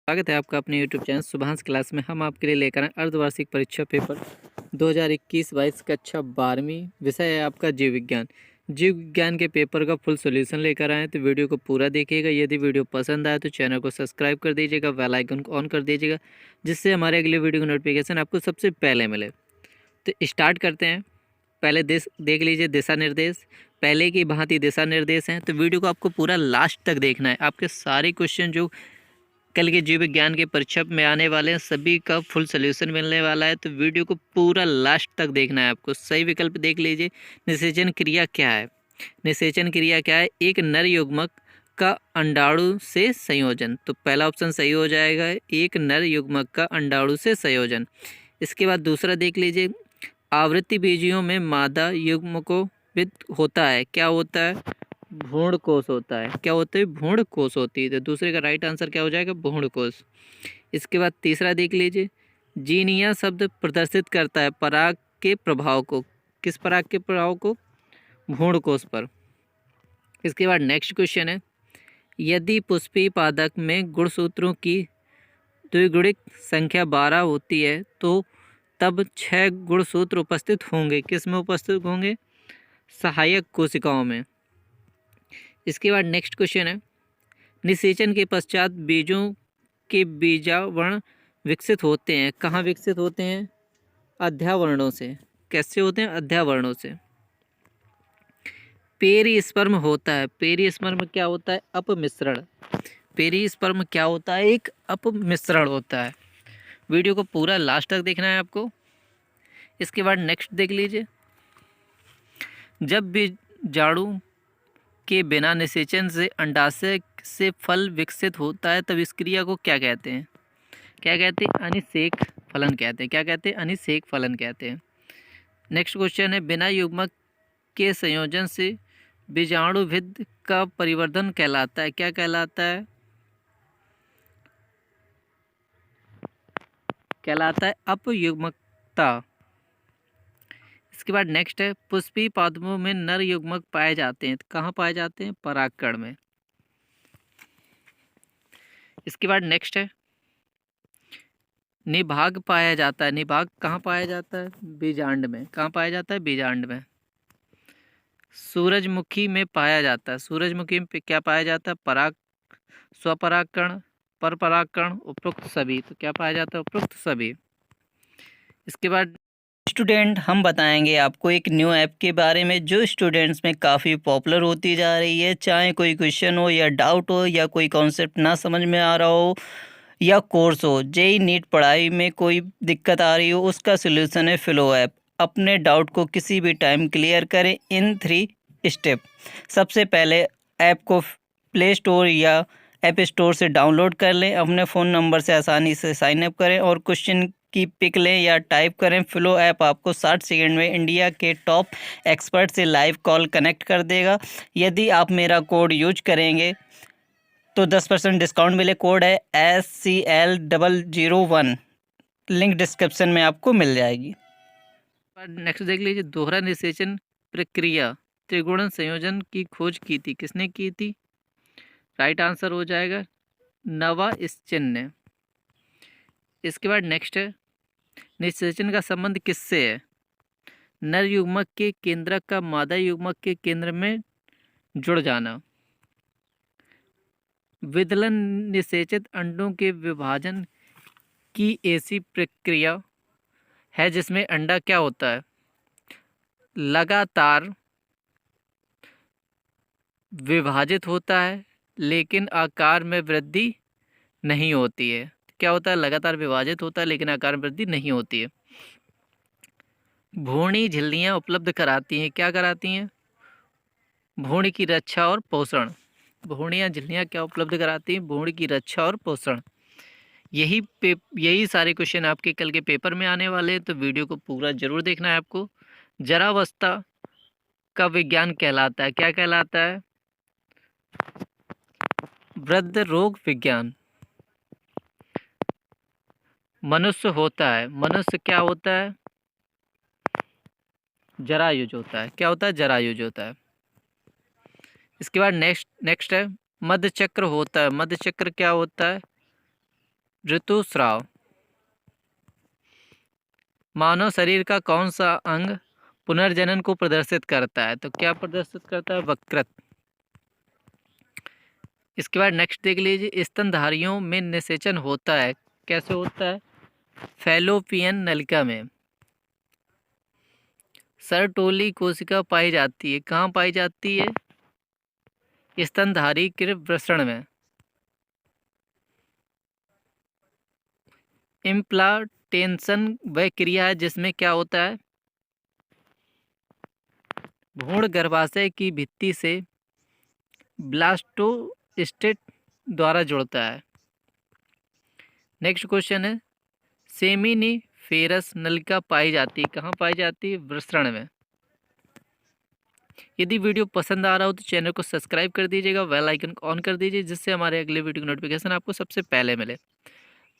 स्वागत है आपका अपने YouTube चैनल सुभाष क्लास में। हम आपके लिए लेकर आए अर्धवार्षिक परीक्षा पेपर 2021-22 कक्षा 12वीं। विषय है आपका जीव विज्ञान। जीव विज्ञान के पेपर का फुल सॉल्यूशन लेकर आए, तो वीडियो को पूरा देखिएगा। यदि वीडियो पसंद आए तो चैनल को सब्सक्राइब कर दीजिएगा, बेल आइकन को ऑन कर दीजिएगा, जिससे हमारे अगले वीडियो की नोटिफिकेशन आपको सबसे पहले मिले। तो स्टार्ट करते हैं। पहले देख लीजिए दिशा निर्देश। पहले की भांति दिशा निर्देश हैं, तो वीडियो को आपको पूरा लास्ट तक देखना है। आपके सारे क्वेश्चन जो कल के जीव विज्ञान के परीक्षा में आने वाले हैं, सभी का फुल सॉल्यूशन मिलने वाला है, तो वीडियो को पूरा लास्ट तक देखना है आपको। सही विकल्प देख लीजिए। निषेचन क्रिया क्या है? निषेचन क्रिया क्या है? एक नर युग्मक का अंडाणु से संयोजन। तो पहला ऑप्शन सही हो जाएगा, एक नर युग्मक का अंडाणु से संयोजन। इसके बाद दूसरा देख लीजिए, आवृत्ति बीजियों में मादा युग्मकों होता है। क्या होता है? भ्रूणकोश होता है। क्या होता है? भ्रूणकोश होती है। तो दूसरे का राइट आंसर क्या हो जाएगा? भ्रूणकोश। इसके बाद तीसरा देख लीजिए, जीनिया शब्द प्रदर्शित करता है पराग के प्रभाव को। किस पराग के प्रभाव को? भ्रूणकोश पर। इसके बाद नेक्स्ट क्वेश्चन है, यदि पुष्पी पादक में गुणसूत्रों की द्विगुणित संख्या 12 होती है तो तब 6 गुणसूत्र उपस्थित होंगे। किस में उपस्थित होंगे? सहायक कोशिकाओं में। इसके बाद नेक्स्ट क्वेश्चन है, निषेचन के पश्चात बीजों के बीजावरण विकसित होते हैं। कहाँ विकसित होते हैं? अध्यावरणों से। कैसे होते हैं? अध्यावरणों से। पेरिस्पर्म होता है। पेरिस्पर्म क्या होता है? अपमिश्रण। पेरिस्पर्म क्या होता है? एक अपमिश्रण होता है। वीडियो को पूरा लास्ट तक देखना है आपको। इसके बाद नेक्स्ट देख लीजिए, जब बीजाणु के बिना निषेचन से अंडाशय से फल विकसित होता है, तब इस क्रिया को क्या कहते हैं? क्या कहते हैं? अनिषेक फलन कहते हैं। क्या कहते हैं? अनिषेक फलन कहते हैं। नेक्स्ट क्वेश्चन है, बिना युग्मक के संयोजन से बीजाणु भिद का परिवर्धन कहलाता है। क्या कहलाता है? कहलाता है अपयुग्मकता। इसके बाद नेक्स्ट है, पुष्पी पादपों में नर युग्मक पाए जाते हैं। कहाँ पाए जाते हैं? परागकण में। इसके बाद नेक्स्ट है, निभाग पाया जाता है। निभाग कहाँ पाया जाता है? बीजांड में। कहाँ पाया जाता है? बीजांड में। सूरजमुखी में पाया जाता है। सूरजमुखी में क्या पाया जाता है? पराग, स्वपरागकण, परपरागकण, उपरोक्त सभी। तो क्या पाया जाता है? उपरोक्त सभी। इसके बाद स्टूडेंट हम बताएंगे आपको एक न्यू ऐप के बारे में, जो स्टूडेंट्स में काफ़ी पॉपुलर होती जा रही है। चाहे कोई क्वेश्चन हो या डाउट हो या कोई कॉन्सेप्ट ना समझ में आ रहा हो या कोर्स हो, जेई नीट पढ़ाई में कोई दिक्कत आ रही हो, उसका सलूशन है फ्लो ऐप। अपने डाउट को किसी भी टाइम क्लियर करें इन 3 स्टेप। सबसे पहले ऐप को प्ले स्टोर या ऐप स्टोर से डाउनलोड कर लें, अपने फ़ोन नंबर से आसानी से साइन अप करें और क्वेश्चन की पिक लें या टाइप करें। फ्लो ऐप आपको 60 सेकंड में इंडिया के टॉप एक्सपर्ट से लाइव कॉल कनेक्ट कर देगा। यदि आप मेरा कोड यूज करेंगे तो 10% डिस्काउंट मिले। कोड है SCL001, लिंक डिस्क्रिप्शन में आपको मिल जाएगी। नेक्स्ट देख लीजिए, दोहरा निषेचन प्रक्रिया त्रिगुणन संयोजन की खोज की थी। किसने की थी? राइट आंसर हो जाएगा नवाइस्चिन ने। इसके बाद नेक्स्ट है, निषेचन का संबंध किससे है? नर युग्मक के केंद्रक का मादा युग्मक के केंद्र में जुड़ जाना। विदलन निषेचित अंडों के विभाजन की ऐसी प्रक्रिया है जिसमें अंडा क्या होता है? लगातार विभाजित होता है लेकिन आकार में वृद्धि नहीं होती है। क्या होता है? लगातार विभाजित होता है लेकिन आकार में वृद्धि नहीं होती है। भ्रूणी झिल्लियाँ उपलब्ध कराती हैं। क्या कराती हैं? भ्रूण की रक्षा और पोषण। भ्रूणियाँ झिल्लियाँ क्या उपलब्ध कराती हैं? भ्रूण की रक्षा और पोषण। यही सारे क्वेश्चन आपके कल के पेपर में आने वाले हैं, तो वीडियो को पूरा जरूर देखना है आपको। जरावस्था का विज्ञान कहलाता है। क्या कहलाता है? वृद्ध रोग विज्ञान। मनुष्य होता है। मनुष्य क्या होता है? जरायुज होता है। क्या होता है? जरायुज होता है। इसके बाद नेक्स्ट है, मध्य चक्र होता है। मध्य चक्र क्या होता है? ऋतुस्राव। मानव शरीर का कौन सा अंग पुनर्जनन को प्रदर्शित करता है? तो क्या प्रदर्शित करता है? वकृत। इसके बाद नेक्स्ट देख लीजिए, स्तनधारियों में निषेचन होता है, कैसे होता है? फैलोपियन नलिका में। सरटोली कोशिका पाई जाती है, कहाँ पाई जाती है? स्तनधारी वृषण में। इम्प्लांटेशन वह क्रिया है जिसमें क्या होता है? भ्रूण गर्भाशय की भित्ति से ब्लास्टोसिस्ट द्वारा जुड़ता है। नेक्स्ट क्वेश्चन है, सेमिनिफेरस नलिका पाई जाती है, कहाँ पाई जाती है? वृषण में। यदि वीडियो पसंद आ रहा हो तो चैनल को सब्सक्राइब कर दीजिएगा, बेल आइकन को ऑन कर दीजिए, जिससे हमारे अगले वीडियो की नोटिफिकेशन आपको सबसे पहले मिले।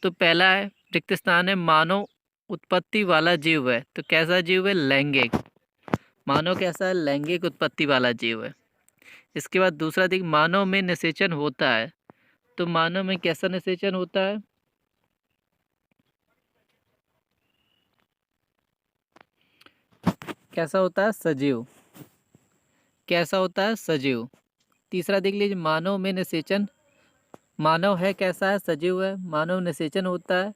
तो पहला है, रिक्त स्थान है, मानव उत्पत्ति वाला जीव है, तो कैसा जीव है? लैंगिक। मानव कैसा है? लैंगिक उत्पत्ति वाला जीव है। इसके बाद दूसरा दिख, मानव में निषेचन होता है, तो मानव में कैसा निषेचन होता है? कैसा होता है? सजीव। कैसा होता है? सजीव। तीसरा देख लीजिए, मानव में निषेचन, मानव है कैसा है? सजीव है। मानव निषेचन होता है,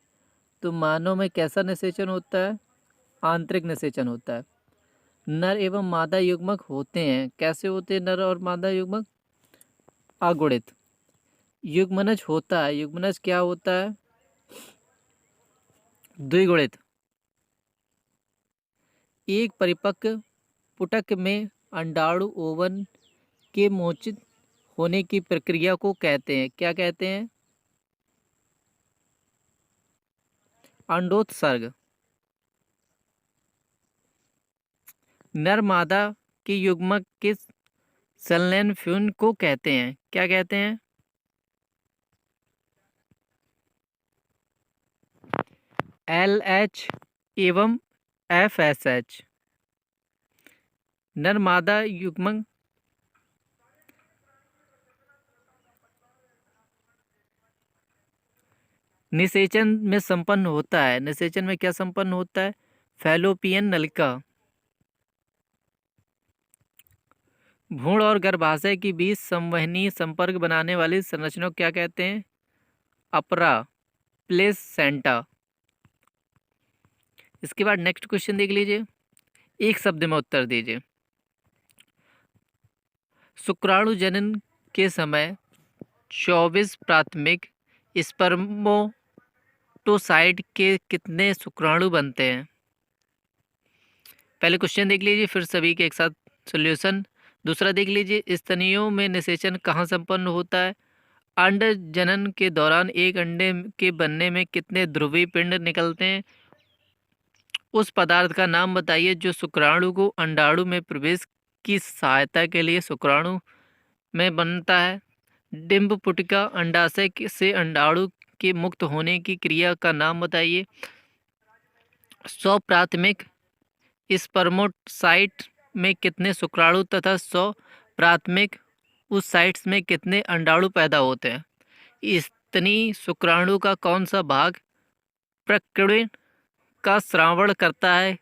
तो मानव में कैसा निषेचन होता है? आंतरिक निषेचन होता है। नर एवं मादा युग्मक होते हैं, कैसे होते हैं नर और मादा युग्मक? अगुणित। युग्मनज होता है, युग्मनज क्या होता है? द्विगुणित। एक परिपक्व पुटक में अंडाणु ओवन के मोचित होने की प्रक्रिया को कहते हैं, क्या कहते हैं? अंडोत्सर्ग। नर मादा के युग्मक के संलयन फ्यून को कहते हैं, क्या कहते हैं? LH एवं FSH। नर मादा युग्मक निषेचन में संपन्न होता है, निषेचन में क्या संपन्न होता है? फैलोपियन नलिका। भ्रूण और गर्भाशय के बीच संवहनी संपर्क बनाने वाली संरचना को क्या कहते हैं? अपरा प्लेसेंटा। इसके बाद नेक्स्ट क्वेश्चन देख लीजिए, एक शब्द में उत्तर दीजिए। शुक्राणु जनन के समय 24 प्राथमिक स्पर्मोटोसाइट के कितने शुक्राणु बनते हैं? पहले क्वेश्चन देख लीजिए, फिर सभी के एक साथ सॉल्यूशन। दूसरा देख लीजिए, स्तनियों में निषेचन कहाँ संपन्न होता है? अंड जनन के दौरान एक अंडे के बनने में कितने ध्रुवीय पिंड निकलते हैं? उस पदार्थ का नाम बताइए जो शुक्राणु को अंडाणु में प्रवेश की सहायता के लिए शुक्राणु में बनता है। डिंब पुटिका। अंडाशय से अंडाणु के मुक्त होने की क्रिया का नाम बताइए। 100 प्राथमिक स्पर्मोसाइट में कितने शुक्राणु तथा 100 प्राथमिक उस साइट्स में कितने अंडाणु पैदा होते हैं? स्तनी शुक्राणु का कौन सा भाग प्रकीर्णन का श्रावण करता है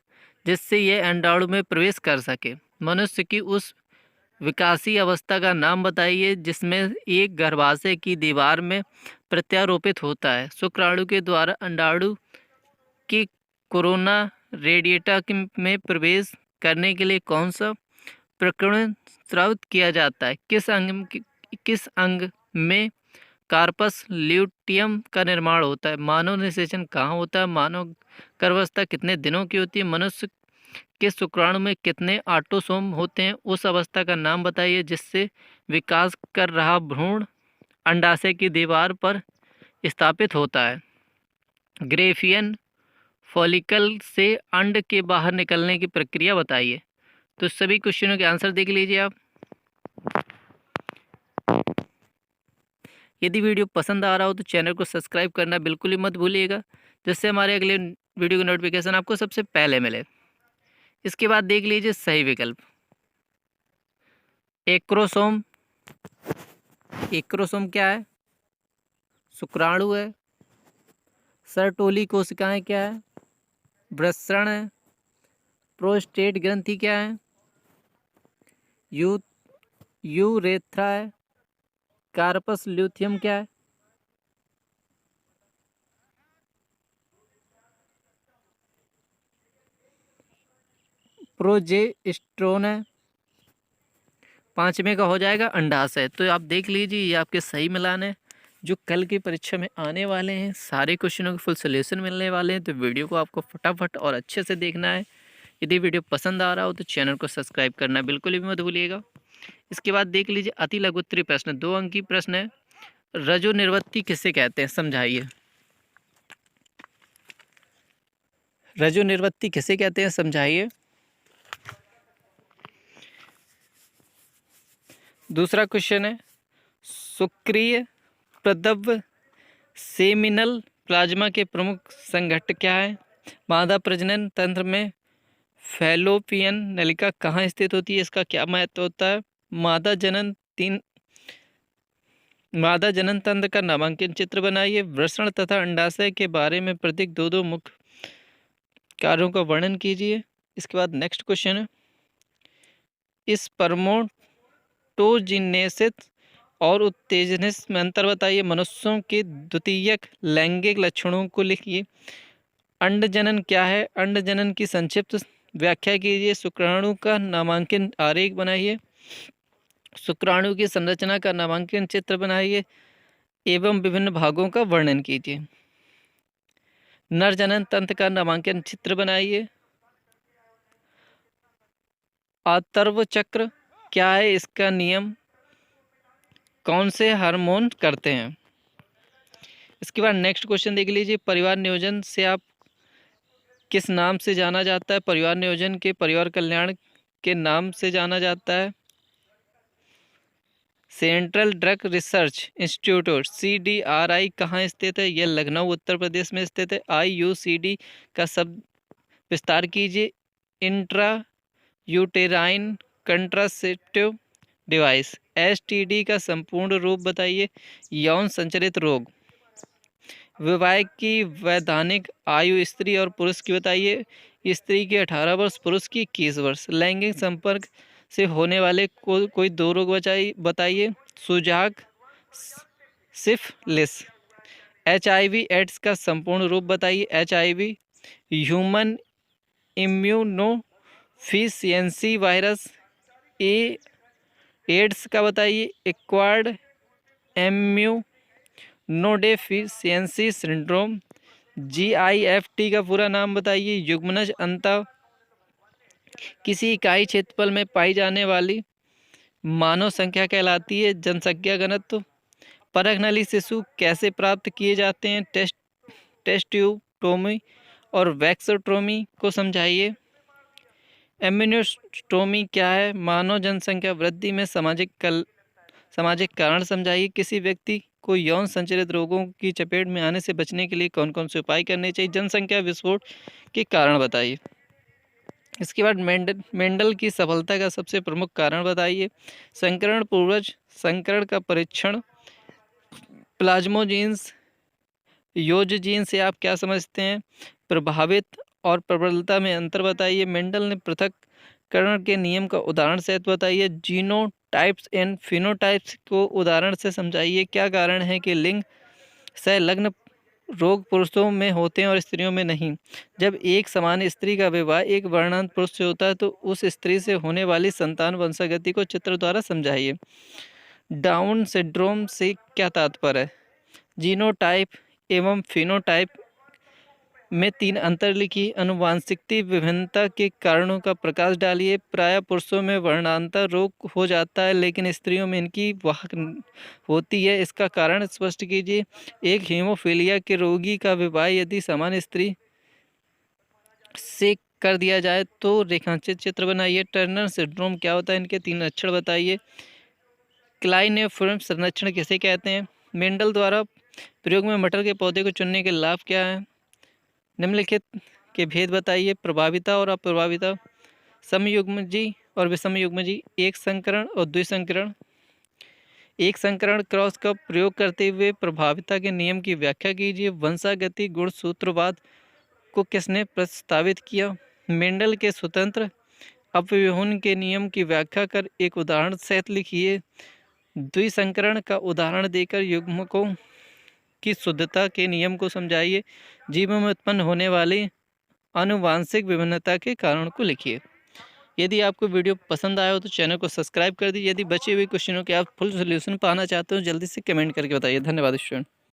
जिससे यह अंडाणु में प्रवेश कर सके? मनुष्य की उस विकासीय अवस्था का नाम बताइए जिसमें एक गर्भाशय की दीवार में प्रत्यारोपित होता है। शुक्राणु के द्वारा अंडाणु की कोरोना रेडिएटा में प्रवेश करने के लिए कौन सा प्रकीर्णन स्रावित किया जाता है? किस अंग में कार्पस ल्यूटियम का निर्माण होता है? मानव निषेचन कहाँ होता है? मानव गर्भावस्था कितने दिनों की होती है? मनुष्य के शुक्राणु में कितने ऑटोसोम होते हैं? उस अवस्था का नाम बताइए जिससे विकास कर रहा भ्रूण अंडाशय की दीवार पर स्थापित होता है। ग्रेफियन फॉलिकल से अंड के बाहर निकलने की प्रक्रिया बताइए। तो सभी क्वेश्चनों के आंसर देख लीजिए आप। यदि वीडियो पसंद आ रहा हो तो चैनल को सब्सक्राइब करना बिल्कुल ही मत भूलिएगा, जिससे हमारे अगले वीडियो की नोटिफिकेशन आपको सबसे पहले मिले। इसके बाद देख लीजिए सही विकल्प। एक्रोसोम। एक्रोसोम क्या है? शुक्राणु है। सर्टोली कोशिकाएं क्या है? वृषण है। प्रोस्टेट ग्रंथि क्या है? यूरेथ्रा है। कार्पस ल्यूथियम क्या है? प्रोजेस्टेरोन है। पांचवें का हो जाएगा अंडाशय। तो आप देख लीजिए ये आपके सही मिलान है जो कल की परीक्षा में आने वाले हैं। सारे क्वेश्चनों के फुल सोल्यूशन मिलने वाले हैं, तो वीडियो को आपको फटाफट और अच्छे से देखना है। यदि वीडियो पसंद आ रहा हो तो चैनल को सब्सक्राइब करना बिल्कुल भी मत भूलिएगा। इसके बाद देख लीजिए अति लघुत्तरीय प्रश्न, 2 अंक की प्रश्न है। रजो निर्वृत्ति किसे कहते हैं, समझाइए। रजो निर्वृत्ति किसे कहते हैं, समझाइए। दूसरा क्वेश्चन है शुक्रिय प्रदव सेमिनल प्लाज्मा के प्रमुख संघटक क्या है? मादा प्रजनन तंत्र में फैलोपियन नलिका कहाँ स्थित होती है, इसका क्या महत्व होता है? मादा जनन तंत्र का नामांकन चित्र बनाइए। वृषण तथा अंडाशय के बारे में प्रत्येक दो मुख्य कार्यों का वर्णन कीजिए। इसके बाद नेक्स्ट क्वेश्चन है स्पर्मेटोजिनेसिस और उत्तेजनिस में अंतर बताइए। मनुष्यों के द्वितीयक लैंगिक लक्षणों को लिखिए। अंडजनन क्या है? अंडजनन की संक्षिप्त व्याख्या कीजिए। शुक्राणु का नामांकन आरेख बनाइए। शुक्राणु की संरचना का नामांकन चित्र बनाइए एवं विभिन्न भागों का वर्णन कीजिए। नरजनन तंत्र का नामांकन चित्र बनाइए। आतर्व चक्र क्या है, इसका नियम कौन से हार्मोन करते हैं? इसके बाद नेक्स्ट क्वेश्चन देख लीजिए। परिवार नियोजन से आप किस नाम से जाना जाता है? परिवार नियोजन के परिवार कल्याण के नाम से जाना जाता है। Central drug research institute CDRI कहाँ स्थित है? यह लखनऊ उत्तर प्रदेश में स्थित है। IUCD का शब्द विस्तार कीजिए। Intra uterine contraceptive device. STD का संपूर्ण रूप बताइए। यौन संचरित रोग। विवाह की वैधानिक आयु स्त्री और पुरुष की बताइए। स्त्री की 18 वर्ष, पुरुष की 21 वर्ष। लैंगिक संपर्क से होने वाले कोई 2 रोग बताइए। सुजाक, सिफिलिस। HIV एड्स का संपूर्ण रूप बताइए। HIV human immunodeficiency virus. AIDS का बताइए। Acquired immunodeficiency syndrome. GIFT का पूरा नाम बताइए। युग्मनज अंतर किसी इकाई क्षेत्रफल में पाई जाने वाली मानव संख्या कहलाती है। जनसंख्या घनत्व। परख नली शिशु कैसे प्राप्त किए जाते हैं? टेस्ट्यूटोमी और वैक्सोटोमी को समझाइए। एम्यूनोस्टोमी क्या है? मानव जनसंख्या वृद्धि में सामाजिक कारण समझाइए। किसी व्यक्ति को यौन संचरित रोगों की चपेट में आने से बचने के लिए कौन कौन से उपाय करने चाहिए? जनसंख्या विस्फोट के कारण बताइए। इसके बाद मेंडल की सफलता का सबसे प्रमुख कारण बताइए। संकरण पूर्वज संकरण का परीक्षण। प्लाज्मोजीन्स योज जीन से आप क्या समझते हैं? प्रभावित और प्रबलता में अंतर बताइए। मेंडल ने पृथक्करण के नियम का उदाहरण सहित बताइए। जीनोटाइप्स एंड फिनोटाइप्स को उदाहरण से समझाइए। क्या कारण है कि लिंग संलग्न रोग पुरुषों में होते हैं और स्त्रियों में नहीं? जब एक समान स्त्री का विवाह एक वर्णांत पुरुष से होता है तो उस स्त्री से होने वाली संतान वंशागति को चित्र द्वारा समझाइए। डाउन सिंड्रोम से क्या तात्पर्य है? जीनोटाइप एवं फिनोटाइप में 3 अंतर लिखिए। अनुवांशिक विभिन्नता के कारणों का प्रकाश डालिए। प्रायः पुरुषों में वर्णांतर रोग हो जाता है लेकिन स्त्रियों में इनकी वाहक होती है, इसका कारण स्पष्ट कीजिए। एक हीमोफीलिया के रोगी का विवाह यदि समान स्त्री से कर दिया जाए तो रेखांकित चित्र बनाइए। टर्नर सिंड्रोम क्या होता है? इनके 3 लक्षण बताइए। क्लाइनेफोर्म संरक्षण किसे कहते हैं? मेंडल द्वारा प्रयोग में मटर के पौधे को चुनने के लाभ क्या है? निम्नलिखित के भेद बताइए। प्रभाविता और अप्रभाविता। समयुग्मजी और विषमयुग्मजी। एक संकरण और द्विसंकरण। एक संकरण क्रॉस का प्रयोग करते हुए प्रभाविता के नियम की व्याख्या कीजिए। वंशागति गुणसूत्रवाद को किसने प्रस्तावित किया? मेंडल के स्वतंत्र अपव्यूहन के नियम की व्याख्या कर एक उदाहरण सहित लिखिए। द्विसंकरण का उदाहरण देकर युग्मकों की शुद्धता के नियम को समझाइए। जीवों में उत्पन्न होने वाली आनुवांशिक विभिन्नता के कारण को लिखिए। यदि आपको वीडियो पसंद आया हो तो चैनल को सब्सक्राइब कर दीजिए। यदि बचे हुए क्वेश्चनों के आप फुल सोल्यूशन पाना चाहते हो जल्दी से कमेंट करके बताइए। धन्यवाद स्टूडेंट।